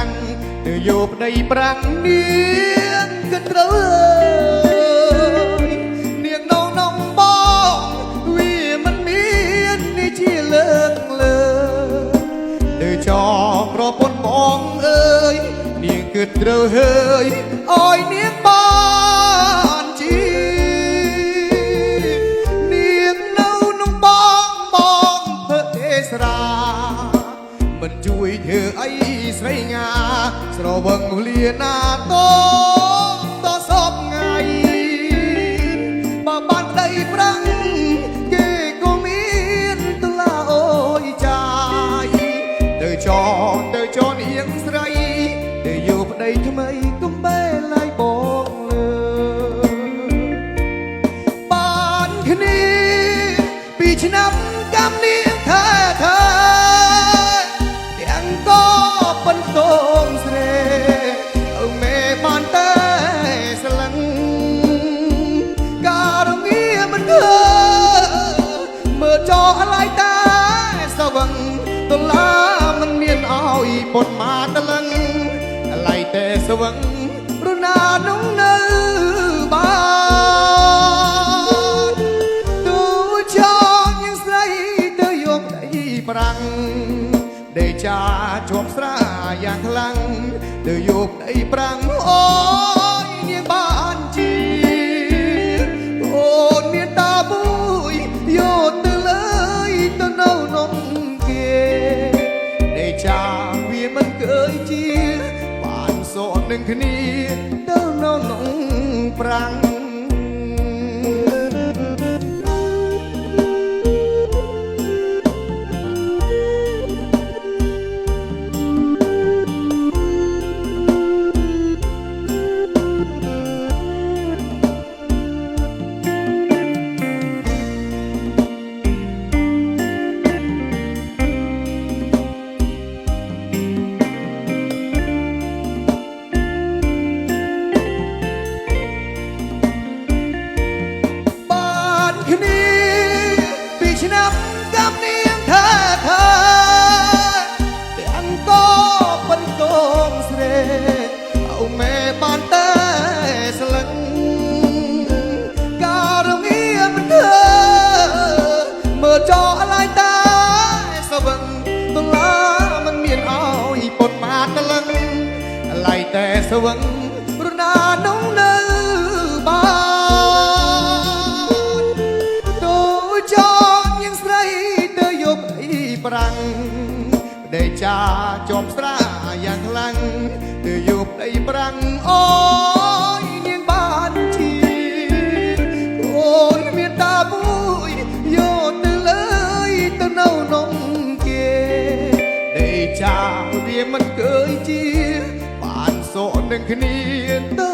ំងទៅយកប្តីប្រាំងនាងគិតត្រូវនាងនៅនំបងវាមិនមាននេះជាលើកលើទៅចោប្រពន្ធបងអើយនាងគិតត្រូវហើយអើយនាងបានជីនាងនៅនំបងធ្វើទេសរាមិនជួយធ្វើអីស្រីងាស្រវឹងលាណាតសពថ្ងៃបើបានប្តីប្រាំងគេក៏មានទលាអូយចាយទៅចនាងស្រីទៅយកប្តីថ្មីកុំបែរឡាយបងលើបានគ្នាពីឆ្នាំកម្មនាងថាទាំងក៏ប៉ុនតងស្រែអើមេបានតែស្លឹងការងារមិនធ្វើមើលចោឡៃតែសវឹងទលាមិនមានអោយពុតមកតលឹងឡៃតែសវឹងរណានោះនៅបានទូចងយ៉ាងស្រីទៅយកដៃប្រាំងដេចាជាប់ស្រាយ៉ាងខ្លាំងទៅយកដៃប្រាំងអូយនាងបានជីអូនមានតាបុយយកទៅលើយទៅនៅនំគេដេចាវាមិនเคยជាបានសននឹងគ្នាទៅនៅនំប្រាំងឆ្នាំកម្មនាងថាទាំងក៏ប៉ុនតងស្រែអើមេបានតែស្លឹងការងារមិនធ្វើមើលចោឡៃតែសវឹងទលាមិនមានអោយពុតមកតលឹងឡៃតែសវឹងរណានោះនៅបានទូចប្រាំងដេចាជាប់ស្រាយ៉ាងខ្លាំងទៅយកប្តីប្រាំងអូយនាងបានជីអូនមានតាបុយយកទៅលើយទៅនៅនំគេដេចាវាមិនเคยជាបានសោនឹងគ្នាទៅ